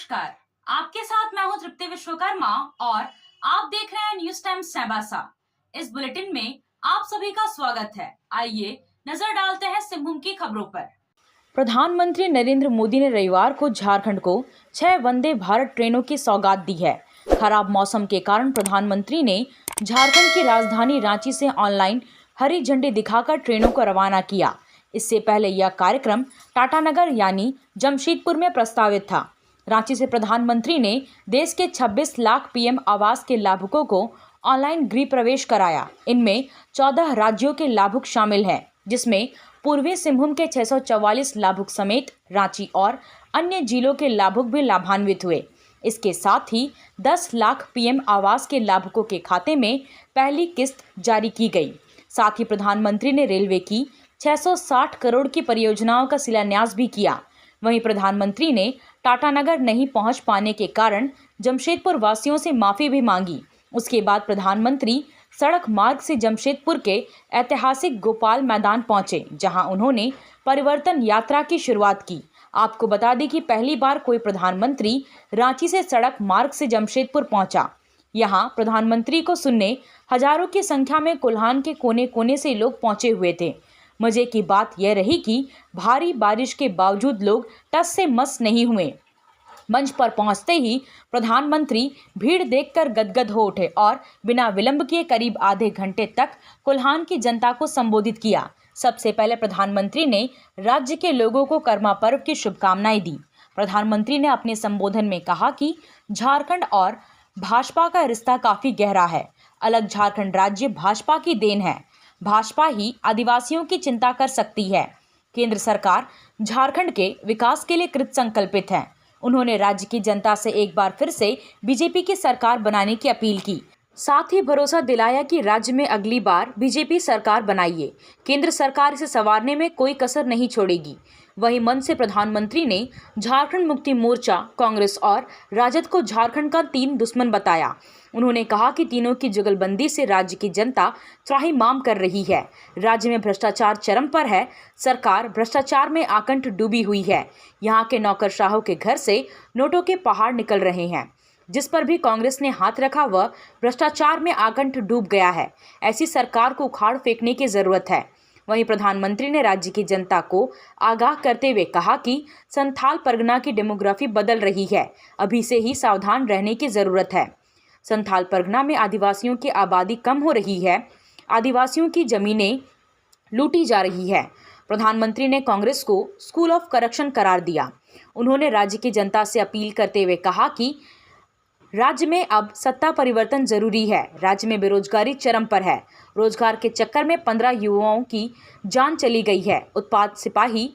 नमस्कार, आपके साथ मैं हूं तृप्ति विश्वकर्मा और आप देख रहे हैं न्यूज टाइम सैबासा। इस बुलेटिन में आप सभी का स्वागत है। आइए नजर डालते हैं सिंहभूम की खबरों पर। प्रधानमंत्री नरेंद्र मोदी ने रविवार को झारखंड को 6 वंदे भारत ट्रेनों की सौगात दी है। खराब मौसम के कारण प्रधानमंत्री ने झारखंड की राजधानी रांची से ऑनलाइन हरी झंडी दिखाकर ट्रेनों को रवाना किया। इससे पहले यह कार्यक्रम टाटानगर यानी जमशेदपुर में प्रस्तावित था। रांची से प्रधानमंत्री ने देश के 26 लाख पीएम आवास के लाभुकों को ऑनलाइन गृह प्रवेश कराया। इनमें 14 राज्यों के लाभुक शामिल हैं, जिसमें पूर्वी सिंहभूम के 644 लाभुक समेत रांची और अन्य जिलों के लाभुक भी लाभान्वित हुए। इसके साथ ही 10 लाख पीएम आवास के लाभुकों के खाते में पहली किस्त जारी की गई। साथ ही प्रधानमंत्री ने रेलवे की 660 करोड़ की परियोजनाओं का शिलान्यास भी किया। वहीं प्रधानमंत्री ने टाटानगर नहीं पहुंच पाने के कारण जमशेदपुर वासियों से माफी भी मांगी। उसके बाद प्रधानमंत्री सड़क मार्ग से जमशेदपुर के ऐतिहासिक गोपाल मैदान पहुंचे, जहां उन्होंने परिवर्तन यात्रा की शुरुआत की। आपको बता दें कि पहली बार कोई प्रधानमंत्री रांची से सड़क मार्ग से जमशेदपुर पहुंचा। यहां प्रधानमंत्री को सुनने हजारों की संख्या में कोल्हान के कोने कोने से लोग पहुंचे हुए थे। मजे की बात यह रही कि भारी बारिश के बावजूद लोग टस से मस नहीं हुए। मंच पर पहुंचते ही प्रधानमंत्री भीड़ देखकर गदगद हो उठे और बिना विलंब किए करीब आधे घंटे तक कोल्हान की जनता को संबोधित किया। सबसे पहले प्रधानमंत्री ने राज्य के लोगों को कर्मा पर्व की शुभकामनाएं दी। प्रधानमंत्री ने अपने संबोधन में कहा कि झारखंड और भाजपा का रिश्ता काफी गहरा है। अलग झारखंड राज्य भाजपा की देन है। भाजपा ही आदिवासियों की चिंता कर सकती है। केंद्र सरकार झारखंड के विकास के लिए कृत संकल्पित है। उन्होंने राज्य की जनता से एक बार फिर से बीजेपी की सरकार बनाने की अपील की। साथ ही भरोसा दिलाया कि राज्य में अगली बार बीजेपी सरकार बनाइए। केंद्र सरकार इसे संवारने में कोई कसर नहीं छोड़ेगी। वहीं मंच से प्रधानमंत्री ने झारखंड मुक्ति मोर्चा, कांग्रेस और राजद को झारखंड का 3 दुश्मन बताया। उन्होंने कहा कि तीनों की जुगलबंदी से राज्य की जनता त्राहिमाम कर रही है। राज्य में भ्रष्टाचार चरम पर है। सरकार भ्रष्टाचार में आकंठ डूबी हुई है। यहाँ के नौकरशाहों के घर से नोटों के पहाड़ निकल रहे हैं। जिस पर भी कांग्रेस ने हाथ रखा वह भ्रष्टाचार में आकंठ डूब गया है। ऐसी सरकार को उखाड़ फेंकने की जरूरत है। वहीं प्रधानमंत्री ने राज्य की जनता को आगाह करते हुए कहा कि संथाल परगना की डेमोग्राफी बदल रही है। अभी से ही सावधान रहने की जरूरत है। संथाल परगना में आदिवासियों की आबादी कम हो रही है। आदिवासियों की जमीनें लूटी जा रही है। प्रधानमंत्री ने कांग्रेस को स्कूल ऑफ करप्शन करार दिया। उन्होंने राज्य की जनता से अपील करते हुए कहा कि राज्य में अब सत्ता परिवर्तन जरूरी है। राज्य में बेरोजगारी चरम पर है। रोजगार के चक्कर में 15 युवाओं की जान चली गई है। उत्पाद सिपाही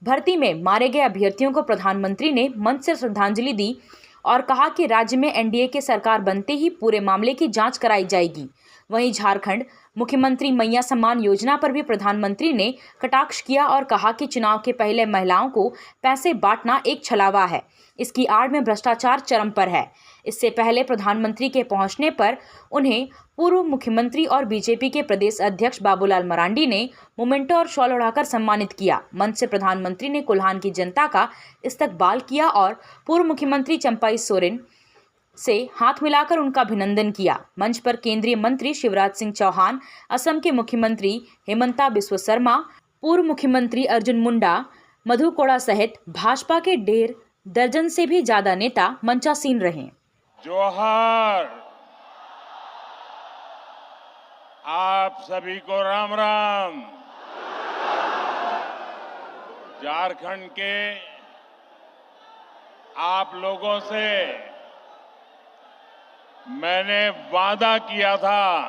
भर्ती में मारे गए अभ्यर्थियों को प्रधानमंत्री ने मंच से श्रद्धांजलि दी और कहा कि राज्य में एनडीए की सरकार बनते ही पूरे मामले की जांच कराई जाएगी। वहीं झारखंड मुख्यमंत्री मैया सम्मान योजना पर भी प्रधानमंत्री ने कटाक्ष किया और कहा कि चुनाव के पहले महिलाओं को पैसे बांटना एक छलावा है। इसकी आड़ में भ्रष्टाचार चरम पर है। इससे पहले प्रधानमंत्री के पहुंचने पर उन्हें पूर्व मुख्यमंत्री और बीजेपी के प्रदेश अध्यक्ष बाबूलाल मरांडी ने मोमेंटो और शॉल उड़ाकर सम्मानित किया। मंच से प्रधानमंत्री ने कोल्हान की जनता का इस्तकबाल किया और पूर्व मुख्यमंत्री चंपाई सोरेन से हाथ मिलाकर उनका अभिनंदन किया। मंच पर केंद्रीय मंत्री शिवराज सिंह चौहान, असम के मुख्यमंत्री हेमंता बिस्वा शर्मा, पूर्व मुख्यमंत्री अर्जुन मुंडा, मधु कोड़ा सहित भाजपा के 1.5 दर्जन से भी ज्यादा नेता मंचासीन रहे। जोहार, आप सभी को राम राम। झारखंड के आप लोगों से मैंने वादा किया था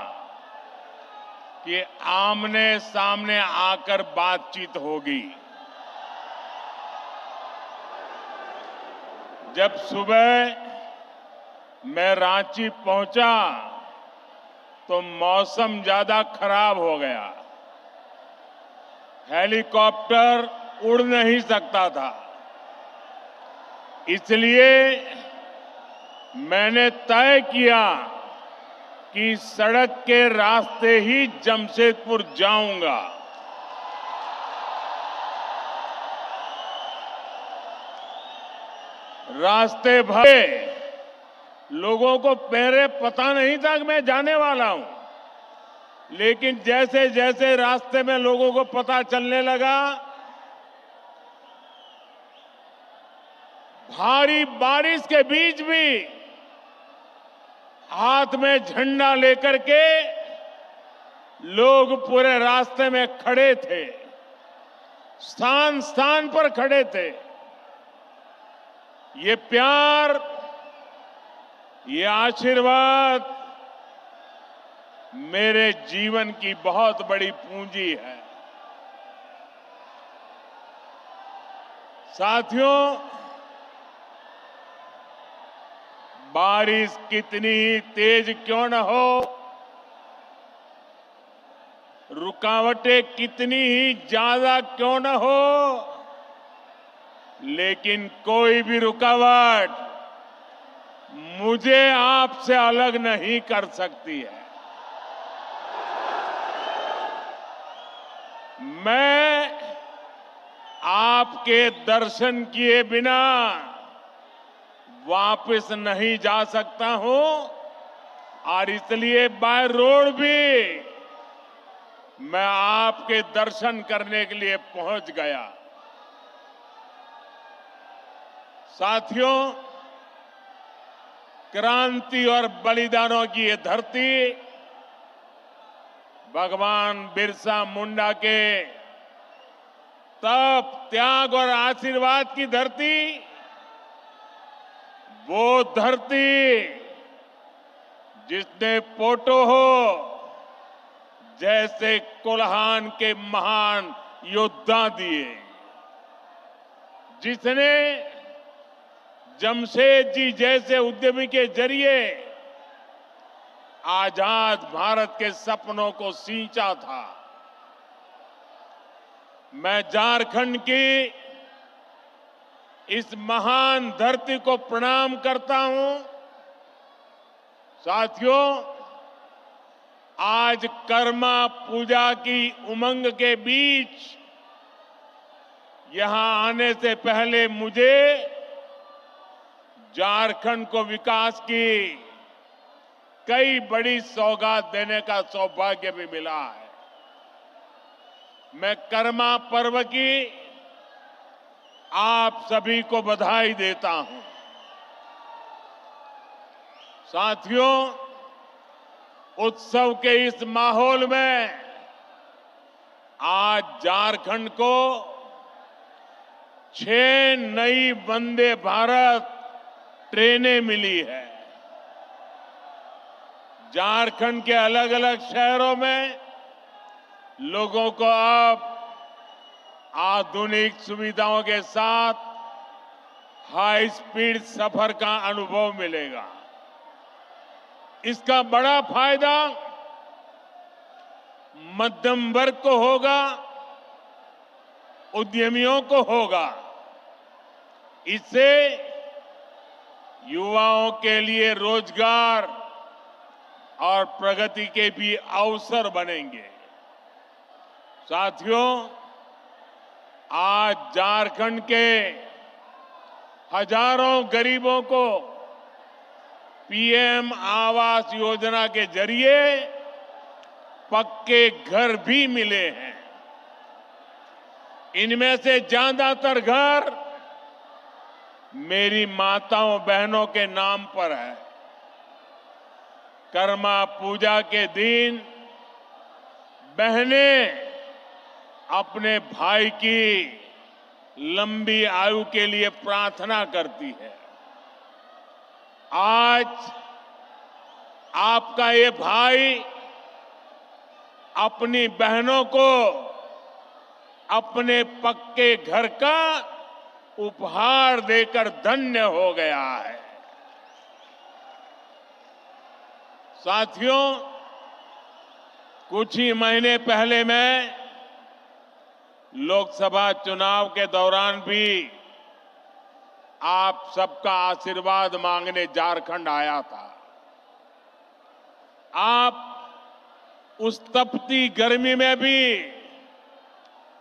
कि आमने सामने आकर बातचीत होगी। जब सुबह मैं रांची पहुंचा तो मौसम ज्यादा खराब हो गया। हेलीकॉप्टर उड़ नहीं सकता था। इसलिए मैंने तय किया कि सड़क के रास्ते ही जमशेदपुर जाऊंगा। रास्ते भरे लोगों को पहले पता नहीं था कि मैं जाने वाला हूं, लेकिन जैसे जैसे रास्ते में लोगों को पता चलने लगा, भारी बारिश के बीच भी हाथ में झंडा लेकर के लोग पूरे रास्ते में खड़े थे, स्थान स्थान पर खड़े थे। ये प्यार, ये आशीर्वाद मेरे जीवन की बहुत बड़ी पूंजी है। साथियों, बारिश कितनी ही तेज क्यों न हो, रुकावटें कितनी ही ज्यादा क्यों न हो, लेकिन कोई भी रुकावट मुझे आपसे अलग नहीं कर सकती है। मैं आपके दर्शन किए बिना वापस नहीं जा सकता हूं और इसलिए बाय रोड भी मैं आपके दर्शन करने के लिए पहुंच गया। साथियों, क्रांति और बलिदानों की ये धरती भगवान बिरसा मुंडा के तप, त्याग और आशीर्वाद की धरती, वो धरती जिसने पोटो हो जैसे कोल्हान के महान योद्धा दिए, जिसने जमशेद जी जैसे उद्यमी के जरिए आजाद भारत के सपनों को सींचा था। मैं झारखंड की इस महान धरती को प्रणाम करता हूं। साथियों, आज कर्मा पूजा की उमंग के बीच यहां आने से पहले मुझे झारखंड को विकास की कई बड़ी सौगात देने का सौभाग्य भी मिला है। मैं कर्मा पर्व की आप सभी को बधाई देता हूं। साथियों, उत्सव के इस माहौल में आज झारखंड को 6 नई वंदे भारत ट्रेनें मिली है। झारखंड के अलग अलग शहरों में लोगों को अब आधुनिक सुविधाओं के साथ हाई स्पीड सफर का अनुभव मिलेगा। इसका बड़ा फायदा मध्यम वर्ग को होगा, उद्यमियों को होगा। इससे युवाओं के लिए रोजगार और प्रगति के भी अवसर बनेंगे। साथियों, आज झारखंड के हजारों गरीबों को पीएम आवास योजना के जरिए पक्के घर भी मिले हैं। इनमें से ज्यादातर घर मेरी माताओं बहनों के नाम पर है। कर्मा पूजा के दिन बहनें अपने भाई की लंबी आयु के लिए प्रार्थना करती है। आज आपका ये भाई अपनी बहनों को अपने पक्के घर का उपहार देकर धन्य हो गया है। साथियों, कुछ ही महीने पहले मैं लोकसभा चुनाव के दौरान भी आप सबका आशीर्वाद मांगने झारखंड आया था। आप उस तपती गर्मी में भी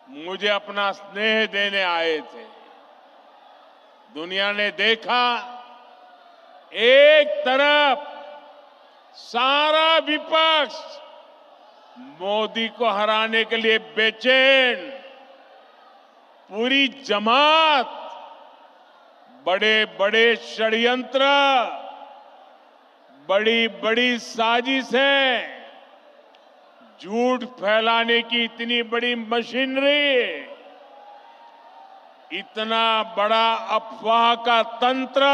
मुझे अपना स्नेह देने आए थे। दुनिया ने देखा, एक तरफ सारा विपक्ष मोदी को हराने के लिए बेचैन, पूरी जमात बड़े बड़े षड्यंत्र, बड़ी बड़ी साजिशें, झूठ फैलाने की इतनी बड़ी मशीनरी, इतना बड़ा अफवाह का तंत्र,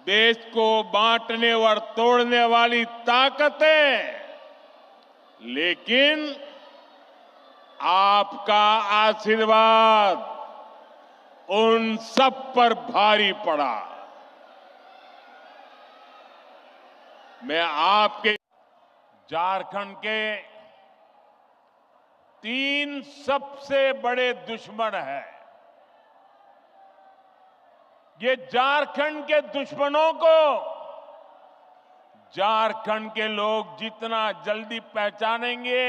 देश को बांटने और तोड़ने वाली ताकतें, लेकिन आपका आशीर्वाद उन सब पर भारी पड़ा। मैं आपके झारखंड के 3 सबसे बड़े दुश्मन हैं। ये झारखंड के दुश्मनों को झारखंड के लोग जितना जल्दी पहचानेंगे,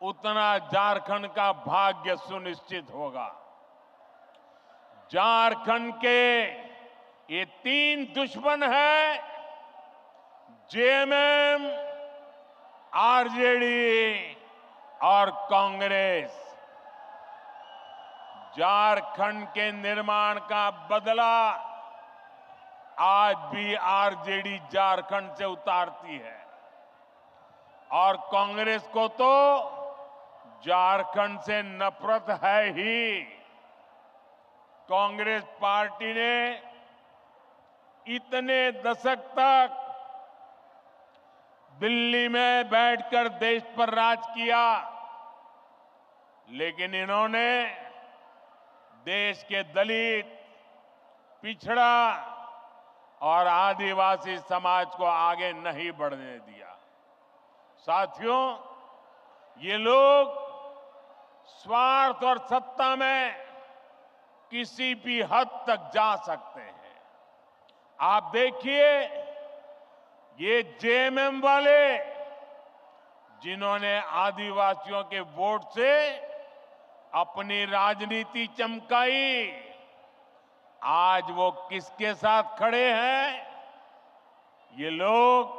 उतना झारखंड का भाग्य सुनिश्चित होगा। झारखंड के ये 3 दुश्मन हैं, जेएमएम, आरजेडी और कांग्रेस। झारखंड के निर्माण का बदला आज भी आरजेडी झारखंड से उतारती है और कांग्रेस को तो झारखंड से नफरत है ही। कांग्रेस पार्टी ने इतने दशक तक दिल्ली में बैठकर देश पर राज किया, लेकिन इन्होंने देश के दलित, पिछड़ा और आदिवासी समाज को आगे नहीं बढ़ने दिया। साथियों, ये लोग स्वार्थ और सत्ता में किसी भी हद तक जा सकते हैं। आप देखिए, ये जेएमएम वाले जिन्होंने आदिवासियों के वोट से अपनी राजनीति चमकाई, आज वो किसके साथ खड़े हैं? ये लोग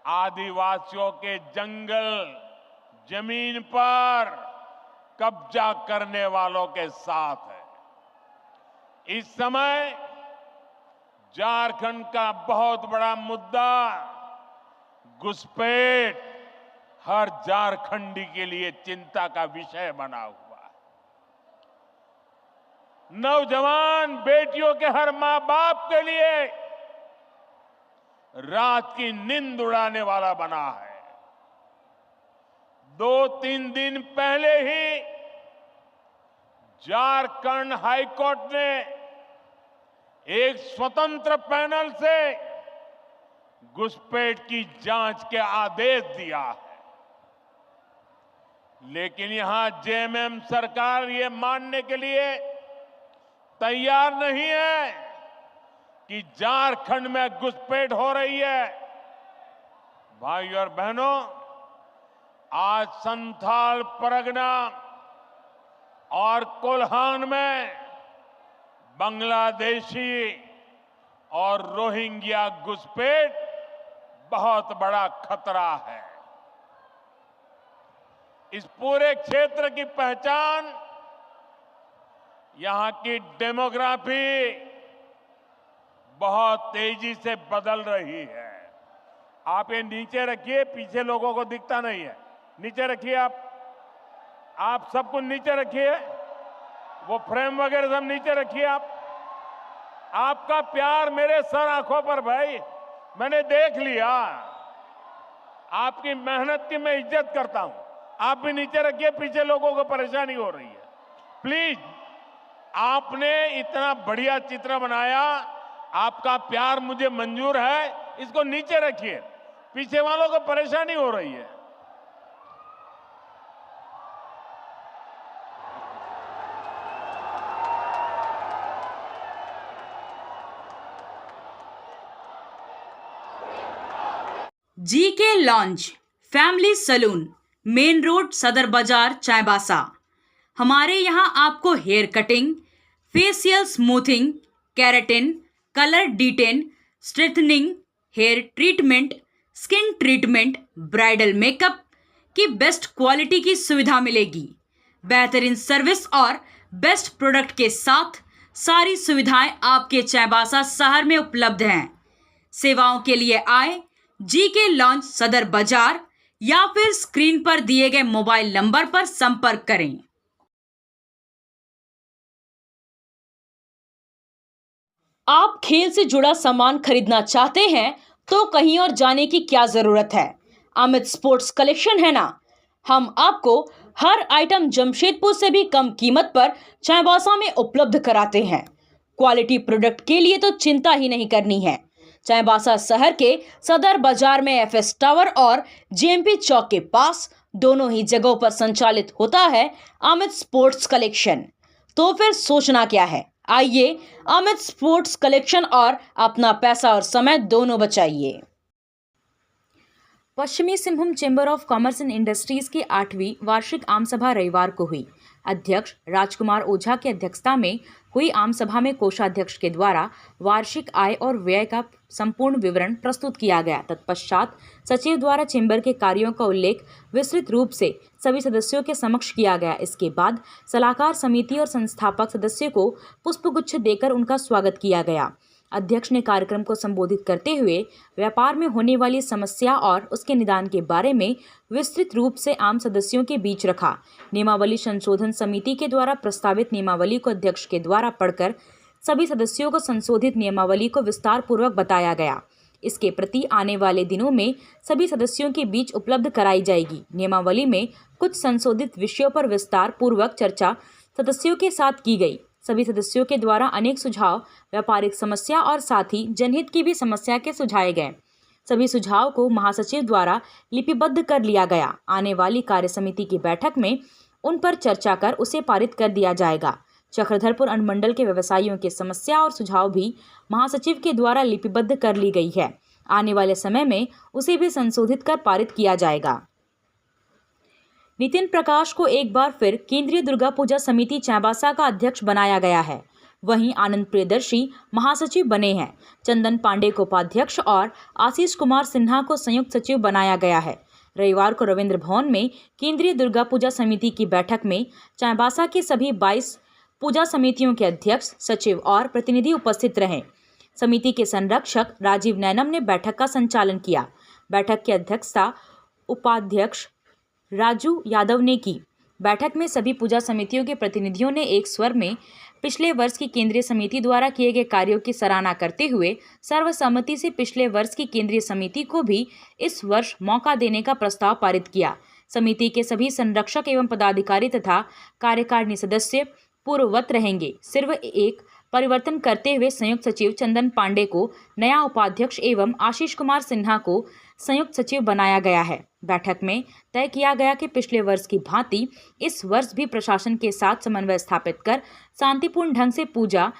आदिवासियों के जंगल, जमीन पर कब्जा करने वालों के साथ है। इस समय झारखंड का बहुत बड़ा मुद्दा घुसपैठ हर झारखंडी के लिए चिंता का विषय बना हुआ है। नौजवान बेटियों के हर मां बाप के लिए रात की नींद उड़ाने वाला बना है। 2-3 दिन पहले ही झारखंड हाईकोर्ट ने एक स्वतंत्र पैनल से घुसपैठ की जांच के आदेश दिया है, लेकिन यहां जेएमएम सरकार ये मानने के लिए तैयार नहीं है कि झारखंड में घुसपैठ हो रही है। भाइयों और बहनों, आज संथाल परगना और कोल्हान में बांग्लादेशी और रोहिंग्या घुसपैठ बहुत बड़ा खतरा है। इस पूरे क्षेत्र की पहचान, यहां की डेमोग्राफी बहुत तेजी से बदल रही है। आप ये नीचे रखिए, पीछे लोगों को दिखता नहीं है। नीचे रखिए, आप सब कुछ नीचे रखिए, वो फ्रेम वगैरह सब नीचे रखिए। आपका प्यार मेरे सर आंखों पर भाई, मैंने देख लिया। आपकी मेहनत की मैं इज्जत करता हूं। आप भी नीचे रखिए, पीछे लोगों को परेशानी हो रही है। प्लीज, आपने इतना बढ़िया चित्र बनाया, आपका प्यार मुझे मंजूर है, इसको नीचे रखिए, पीछे वालों को परेशानी हो रही है। GK launch family salon, main road, Sadar Bazaar, Chaibasa. हमारे यहाँ आपको hair cutting, facial smoothing, keratin, colour detan, straightening, hair treatment, skin treatment, bridal makeup की बेस्ट क्वालिटी की सुविधा मिलेगी। बेहतरीन सर्विस और बेस्ट प्रोडक्ट के साथ सारी सुविधाएं आपके चाईबासा शहर में उपलब्ध हैं। सेवाओं के लिए आए जीके लॉन्च सदर बाजार या फिर स्क्रीन पर दिए गए मोबाइल नंबर पर संपर्क करें। आप खेल से जुड़ा सामान खरीदना चाहते हैं तो कहीं और जाने की क्या जरूरत है। अमित स्पोर्ट्स कलेक्शन है ना। हम आपको हर आइटम जमशेदपुर से भी कम कीमत पर चाईबासा में उपलब्ध कराते हैं। क्वालिटी प्रोडक्ट के लिए तो चिंता ही नहीं करनी है। चाईबासा शहर के सदर बाजार में एफएस टावर और जेएमपी चौक के पास दोनों ही जगहों पर संचालित होता है अमित स्पोर्ट्स कलेक्शन। तो फिर सोचना क्या है, आइए अमित स्पोर्ट्स कलेक्शन और अपना पैसा और समय दोनों बचाइए। पश्चिमी Singhbhum chamber of commerce and industries की 8वीं वार्षिक आम सभा रविवार को हुई। अध्यक्ष राजकुमार ओझा की अध्यक्षता में हुई आम सभा में कोषाध्यक्ष के द्वारा वार्षिक आय और व्यय का संपूर्ण विवरण प्रस्तुत किया गया। तत्पश्चात सचिव द्वारा चेंबर के कार्यों का उल्लेख विस्तृत रूप से सभी सदस्यों के समक्ष किया गया। इसके बाद सलाहकार समिति और संस्थापक सदस्यों को पुष्पगुच्छ देकर उनका स्वागत किया गया। अध्यक्ष ने कार्यक्रम को संबोधित करते हुए व्यापार में होने वाली समस्या और उसके निदान के बारे में विस्तृत रूप से आम सदस्यों के बीच रखा। नियमावली संशोधन समिति के द्वारा प्रस्तावित नियमावली को अध्यक्ष के द्वारा पढ़कर सभी सदस्यों को संशोधित नियमावली को विस्तार पूर्वक बताया गया। इसके प्रति आने वाले दिनों में सभी सदस्यों के बीच उपलब्ध कराई जाएगी। नियमावली में कुछ संशोधित विषयों पर विस्तार पूर्वक चर्चा सदस्यों के साथ की गई। सभी सदस्यों के द्वारा अनेक सुझाव व्यापारिक समस्या और साथ ही जनहित की भी समस्या के सुझाए गए। सभी सुझाव को महासचिव द्वारा लिपिबद्ध कर लिया गया। आने वाली कार्य समिति की बैठक में उन पर चर्चा कर उसे पारित कर दिया जाएगा। चक्रधरपुर अनुमंडल के व्यवसायियों की समस्या और सुझाव भी महासचिव के द्वारा लिपिबद्ध कर ली गई है। आने वाले समय में उसे भी संशोधित कर पारित किया जाएगा। नितिन प्रकाश को एक बार फिर केंद्रीय दुर्गा पूजा समिति चाईबासा का अध्यक्ष बनाया गया है। वहीं आनंद प्रियदर्शी महासचिव बने हैं। चंदन पांडे को उपाध्यक्ष और आशीष कुमार सिन्हा को संयुक्त सचिव बनाया गया है। रविवार को रविंद्र भवन में केंद्रीय दुर्गा पूजा समिति की बैठक में चाईबासा की सभी 22 पूजा समितियों के अध्यक्ष, सचिव और प्रतिनिधि उपस्थित रहे। समिति के संरक्षक राजीव नैनम ने बैठक का संचालन किया। बैठक की अध्यक्षता उपाध्यक्ष राजू यादव ने की। बैठक में सभी पूजा समितियों के प्रतिनिधियों ने एक स्वर में पिछले वर्ष की केंद्रीय समिति द्वारा किए गए कार्यों की सराहना करते हुए सर्वसम्मति से पिछले वर्ष की केंद्रीय समिति को भी इस वर्ष मौका देने का प्रस्ताव पारित किया। समिति के सभी संरक्षक एवं पदाधिकारी तथा कार्यकारिणी सदस्य पूर्ववत रहेंगे। सिर्फ एक परिवर्तन करते हुए संयुक्त सचिव चंदन पांडे को नया उपाध्यक्ष एवं आशीष कुमार सिन्हा को संयुक्त सचिव बनाया गया है। बैठक में तय किया गया कि पिछले वर्ष की भांति इस वर्ष भी प्रशासन के साथ समन्वय स्थापित कर शांतिपूर्ण ढंग से पूजा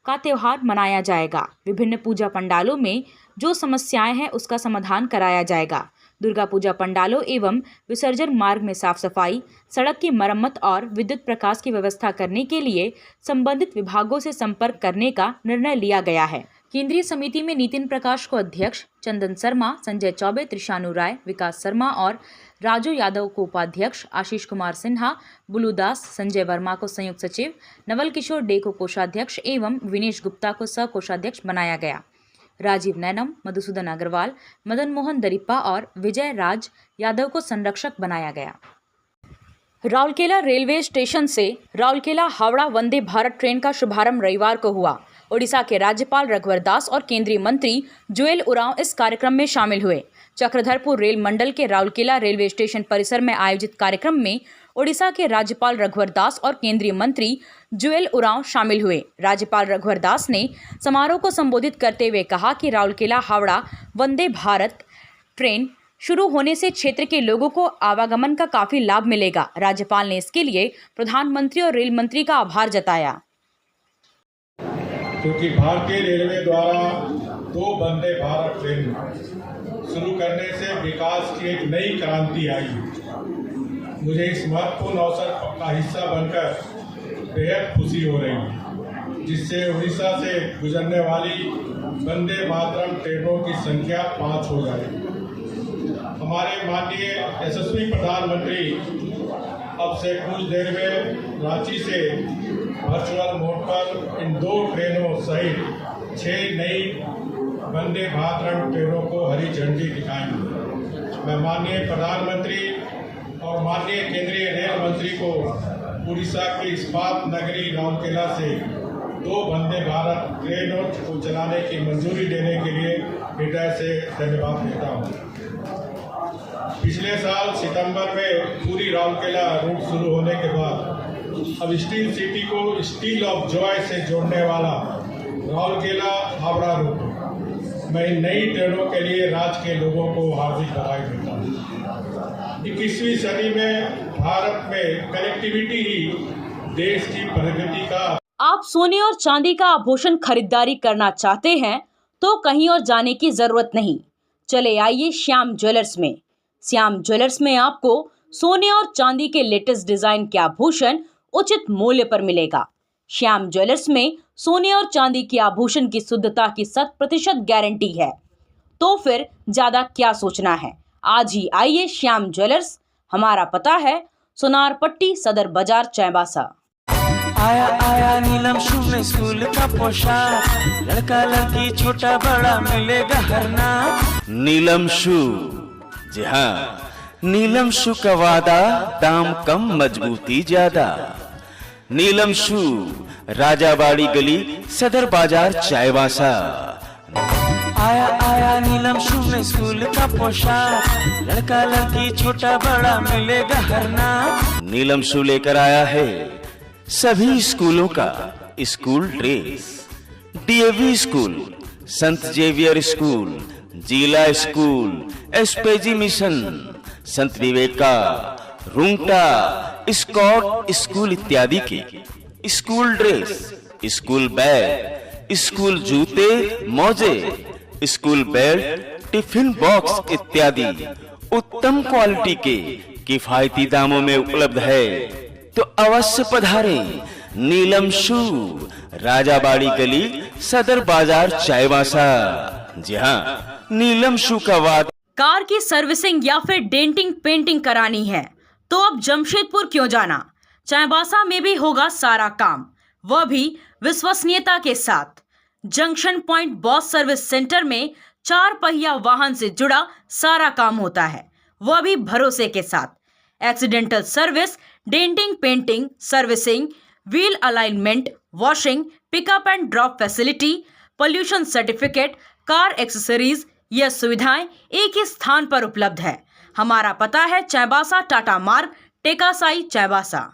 का त्योहार मनाया जाएगा। विभिन्न पूजा पंडालों में जो समस्याएं हैं उसका समाधान कराया जाएगा। दुर्गा पूजा पंडालों एवं विसर्जन मार्ग में साफ सफाई, सड़क की मरम्मत और विद्युत प्रकाश की व्यवस्था करने के लिए संबंधित विभागों से संपर्क करने का निर्णय लिया गया है। केंद्रीय समिति में नितिन प्रकाश को अध्यक्ष, चंदन शर्मा, संजय चौबे, त्रिशानु राय, विकास शर्मा और राजू यादव को उपाध्यक्ष, आशीष कुमार सिन्हा, बुलू दास, संजय वर्मा को संयुक्त सचिव, नवल किशोर डे को कोषाध्यक्ष एवं विनेश गुप्ता को सह कोषाध्यक्ष बनाया गया। राजीव नैनम, मधुसूदन अग्रवाल, मदन मोहन दरिप्पा और विजय राज यादव को संरक्षक बनाया गया। राउरकेला रेलवे स्टेशन से राउरकेला हावड़ा वंदे भारत ट्रेन का शुभारंभ रविवार को हुआ। ओडिशा के राज्यपाल रघुवर दास और केंद्रीय मंत्री जुएल उरांव इस कार्यक्रम में शामिल हुए। चक्रधरपुर रेल मंडल के राउरकेला रेलवे स्टेशन परिसर में आयोजित कार्यक्रम में ओडिशा के राज्यपाल रघुवर दास और केंद्रीय मंत्री जुएल उरांव शामिल हुए। राज्यपाल रघुवर दास ने समारोह को संबोधित करते हुए कहा कि राउरकेला हावड़ा वंदे भारत ट्रेन शुरू होने से क्षेत्र के लोगों को आवागमन का काफी लाभ मिलेगा। राज्यपाल ने इसके लिए प्रधानमंत्री और रेल मंत्री का आभार जताया। क्योंकि भारतीय रेलवे द्वारा 2 वंदे भारत ट्रेन शुरू करने से विकास की एक नई क्रांति आई। मुझे इस महत्वपूर्ण अवसर का हिस्सा बनकर बेहद खुशी हो रही है, जिससे उड़ीसा से गुजरने वाली वंदे मातरम ट्रेनों की संख्या 5 हो जाएगी। हमारे माननीय यशस्वी प्रधानमंत्री अब से कुछ देर में रांची से वर्चुअल मोड पर इन 2 ट्रेनों सहित 6 नई वंदे मातरम ट्रेनों को हरी झंडी दिखाएंगे। मैं माननीय प्रधानमंत्री और माननीय केंद्रीय रेल मंत्री को उड़ीसा की इस्पात नगरी राउरकेला से 2 वंदे भारत ट्रेनों को चलाने की मंजूरी देने के लिए हृदय से धन्यवाद देता हूँ। पिछले साल सितंबर में पूरी राउरकेला रूट शुरू होने के बाद अब स्टील सिटी को स्टील ऑफ जॉय से जोड़ने वाला राउरकेला हावड़ा रूट, मैं इन नई ट्रेनों के लिए राज्य के लोगों को हार्दिक बधाई देता हूँ। 21वीं सदी में भारत में कनेक्टिविटी ही देश की प्रगति का। आप सोने और चांदी का आभूषण खरीदारी करना चाहते हैं तो कहीं और जाने की जरूरत नहीं, चले आइए श्याम ज्वेलर्स में। श्याम ज्वेलर्स में आपको सोने और चांदी के लेटेस्ट डिजाइन के आभूषण उचित मूल्य पर मिलेगा। श्याम ज्वेलर्स में सोने और चांदी के आभूषण की शुद्धता की 100% गारंटी है। तो फिर ज्यादा क्या सोचना है, आज ही आइए श्याम ज्वेलर्स। हमारा पता है सोनार पट्टी, सदर बाजार, चाईबासा। आया आया नीलम शू में स्कूल का पोशाक, लड़का लड़की छोटा बड़ा मिलेगा हर नाम। नीलम शू, जी हाँ, नीलम शू का वादा, दाम कम मजबूती ज्यादा। नीलम शू, राजाबाड़ी गली, सदर बाजार, चाईबासा। आया आया नीलम शू में स्कूल का पोशाक, लड़का लड़की छोटा बड़ा मिलेगा हर नाम। नीलम शू लेकर आया है सभी स्कूलों का स्कूल ड्रेस। डीएवी स्कूल, संत जेवियर स्कूल, जिला स्कूल, एसपीजी मिशन, संत विवेका, रुंगटा, स्कॉट स्कूल इत्यादि के school dress, school bag, school जूते, मोजे, स्कूल बेल्ट, टिफिन बॉक्स इत्यादि उत्तम क्वालिटी के किफायती दामों में उपलब्ध है। तो अवश्य पधारें नीलम शू, राजाबाड़ी गली, सदर बाजार, चाईबासा। जी हाँ, नीलम शू का वादा। कार की सर्विसिंग या फिर डेंटिंग पेंटिंग करानी है तो अब जमशेदपुर क्यों जाना, चाईबासा में भी होगा सारा काम, वह भी विश्वसनीयता के साथ। Junction point boss service centre में 4 पहिया वाहन से जुड़ा सारा काम होता है, वह भी भरोसे के साथ। Accidental service, denting painting, servicing, wheel alignment, washing, pickup and drop facility, pollution certificate, car accessories, यह सुविधाएं एक ही स्थान पर उपलब्ध है। हमारा पता है चाईबासा टाटा मार्ग, टेकासाई, चाईबासा।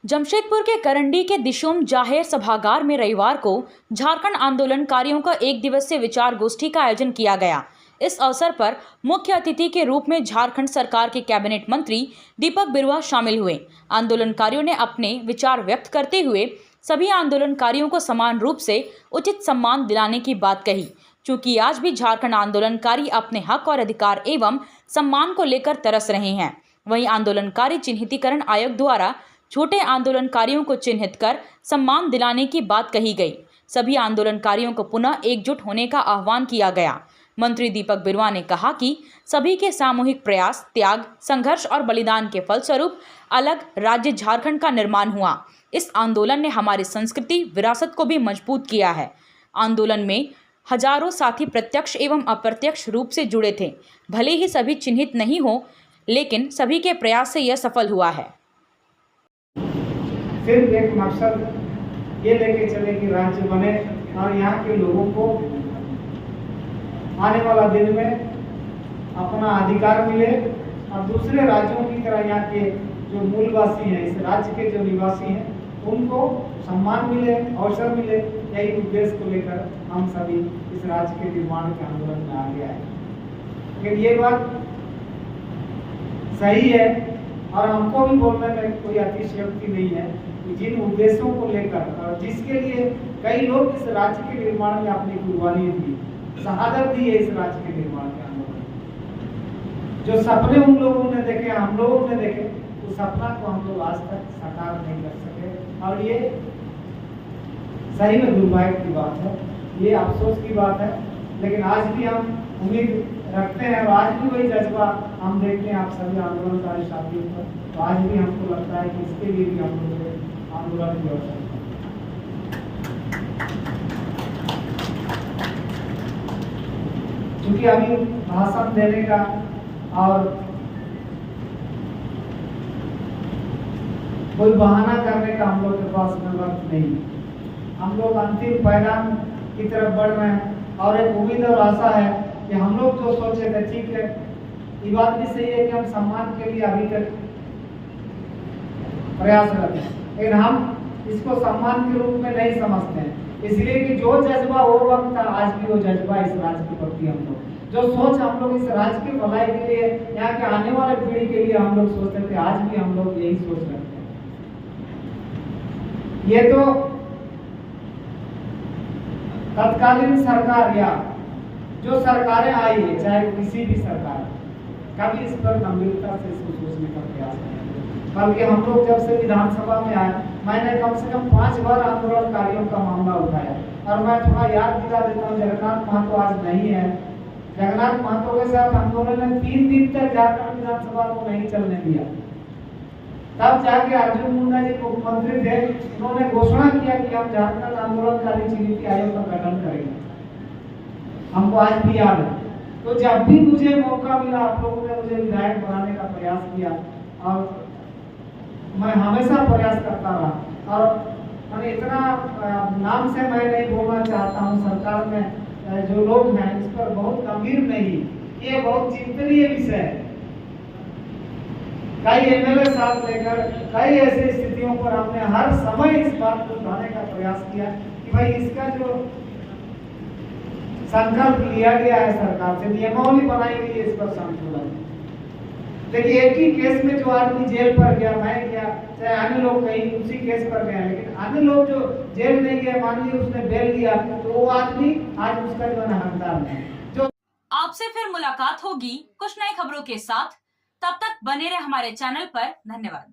जमशेदपुर के करंडी के दिशोम जाहिर सभागार में रविवार को झारखंड आंदोलनकारियों का 1 दिवसीय विचार गोष्ठी का आयोजन किया गया। इस अवसर पर मुख्य अतिथि के रूप में झारखंड सरकार के कैबिनेट मंत्री दीपक बिरुआ शामिल हुए। आंदोलनकारियों ने अपने विचार व्यक्त करते हुए सभी आंदोलनकारियों को समान रूप से उचित सम्मान दिलाने की बात कही। चूंकि आज भी झारखंड आंदोलनकारी अपने हक और अधिकार एवं सम्मान को लेकर तरस रहे हैं, वहीं आंदोलनकारी चिन्हितीकरण आयोग द्वारा छोटे आंदोलनकारियों को चिन्हित कर सम्मान दिलाने की बात कही गई। सभी आंदोलनकारियों को पुनः एकजुट होने का आह्वान किया गया। मंत्री दीपक बिरुआ ने कहा कि सभी के सामूहिक प्रयास, त्याग, संघर्ष और बलिदान के फलस्वरूप अलग राज्य झारखंड का निर्माण हुआ। इस आंदोलन ने हमारी संस्कृति, विरासत को भी मजबूत किया है। आंदोलन में हजारों साथी प्रत्यक्ष एवं अप्रत्यक्ष रूप से जुड़े थे। भले ही सभी चिन्हित नहीं हो, लेकिन सभी के प्रयास से यह सफल हुआ है। सिर्फ एक मकसद ये लेके चले कि राज्य बने और यहाँ के लोगों को आने वाला दिन में अपना अधिकार मिले और दूसरे राज्यों की तरह यहाँ के जो मूलवासी हैं, इस राज्य के जो निवासी हैं, उनको सम्मान मिले, अवसर मिले। यही उद्देश्य को लेकर हम सभी इस राज्य के निर्माण के आंदोलन में आगे आए। लेकिन ये बात सही है और हमको भी बोलने में कोई अतिशयोक्ति नहीं है कि जिन उद्देश्यों को लेकर और जिसके लिए कई लोग इस राज्य के निर्माण में अपनी कुर्बानी दी, शहादत दी है इस राज्य के निर्माण के आंदोलन, जो सपने उन लोगों ने देखे, हम लोगों ने देखे, उस सपना को हम लोग आज तक साकार नहीं कर सके। और ये सही में दुर्भाग्य की बात है, ये अफसोस की बात है। लेकिन आज भी हम उम्मीद रखते हैं और आज भी वही जज्बा हम देखते हैं आप सभी आंदोलनकारी साथियों पर। तो आज भी हमको लगता है कि इसके लिए भी हम लोग आंदोलन की आवश्यकता है। क्योंकि अभी भाषण देने का और कोई बहाना करने का हम लोग के पास में वक्त नहीं है। हम लोग अंतिम परिणाम की तरफ बढ़ रहे हैं और एक उम्मीद और आशा है कि हम लोग जो सोचे थे, ठीक है, ये बात भी सही है कि हम सम्मान के लिए अभी तक प्रयासरत हैं, लेकिन हम इसको सम्मान के रूप में नहीं समझते हैं। इसलिए कि जो जज्बा वो वक्त था, आज भी वो जज्बा इस राज्य के प्रति हम लोग, जो सोच हम लोग इस राज्य की भलाई के लिए, यहाँ के आने वाले पीढ़ी के लिए हम लोग सोचते थे, आज भी हम लोग यही सोच रखते हैं। ये तो तत्कालीन सरकार या जो सरकारें आई है, चाहे किसी भी सरकार, कभी इस पर गंभीरता से इसको सोचने का प्रयास नहीं। बल्कि हम लोग जब से विधानसभा में आए, मैंने कम से कम 5 बार आंदोलनकारियों का मामला उठाया। और मैं थोड़ा याद दिला देता हूँ, जगन्नाथ महतो आज नहीं है। जगन्नाथ महतो के साथ आंदोलन ने 3 दिन तक झारखंड विधानसभा को नहीं चलने दिया। तब जाके अर्जुन मुंडा जी मुख्यमंत्री थे, उन्होंने घोषणा किया कि हम झारखंड आंदोलनकारी नीति आयोग का गठन करेंगे। हमको आज भी याद है। तो जब भी मुझे मौका मिला, आप लोगों ने मुझे विधायक बनाने का प्रयास किया और मैं हमेशा प्रयास करता रहा। और मैंने इतना नाम से मैं नहीं बोलना चाहता हूँ, सरकार में जो लोग हैं इस पर बहुत गंभीर नहीं, ये बहुत चिंतनीय विषय है। कई एमएलए साथ लेकर कई ऐसी स्थितियों पर हमने हर समय इस बात को उठाने का प्रयास किया कि भाई इसका जो संकल्प लिया गया है सरकार से, नियमावली बनाई गई है, इस पर संशोधन। देखिए, एक ही केस में जो आदमी जेल पर गया, मैं गया, चाहे अन्य लोग कहीं उसी केस पर गए, लेकिन अन्य लोग जो जेल नहीं गए, मान लीजिए उसने बेल लिया, तो वो आदमी आज उसका जो है हकदार नहीं। जो आपसे फिर मुलाकात होगी कुछ नई खबरों के साथ। तब तक बने रहे हमारे चैनल पर। धन्यवाद।